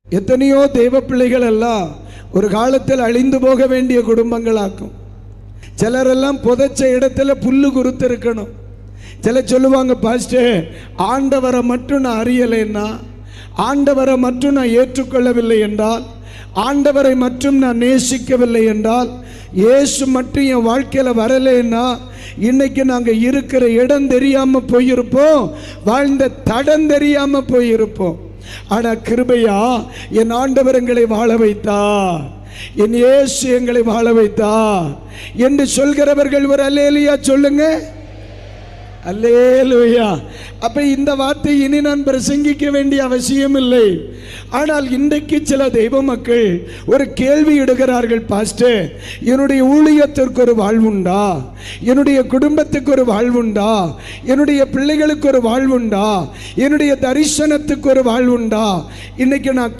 எத்தனையோ தெய்வ பிள்ளைகள் எல்லாம் ஒரு காலத்தில் அழிந்து போக வேண்டிய குடும்பங்களாக்கும். சிலரெல்லாம் புதைச்ச இடத்துல புல்லு குருத்து இருக்கணும். சிலர் சொல்லுவாங்க, பாஸ்டர் ஆண்டவரை மட்டும் நான் அறியலைன்னா, ஆண்டவரை மட்டும் நான் ஏற்றுக்கொள்ளவில்லை என்றால், ஆண்டவரை மட்டும் நான் நேசிக்கவில்லை என்றால், இயேசு மட்டும் என் வாழ்க்கையில் வரலைன்னா இன்னைக்கு நாங்கள் இருக்கிற இடம் தெரியாமல் போயிருப்போம், வாழ்ந்த தடம் தெரியாமல் போயிருப்போம். ஆனால் கிருபையா என் ஆண்டவர் எங்களை வாழ வைத்தார், என் இயேசு எங்களை வாழ வைத்தார் என்று சொல்கிறவர்கள் ஒரு அல்லேலூயா சொல்லுங்க. அல்லேலூயா. அப்ப இந்த வார்த்தை இனி நான் பிரசங்கிக்க வேண்டிய அவசியம் இல்லை. ஆனால் இன்றைக்கு சில தெய்வ மக்கள் ஒரு கேள்வி இடுகிறார்கள், பாஸ்டர் என்னுடைய ஊழியத்திற்கு ஒரு வாழ்வுண்டா, என்னுடைய குடும்பத்துக்கு ஒரு வாழ்வுண்டா, என்னுடைய பிள்ளைகளுக்கு ஒரு வாழ்வுண்டா, என்னுடைய தரிசனத்துக்கு ஒரு வாழ்வுண்டா? இன்னைக்கு நான்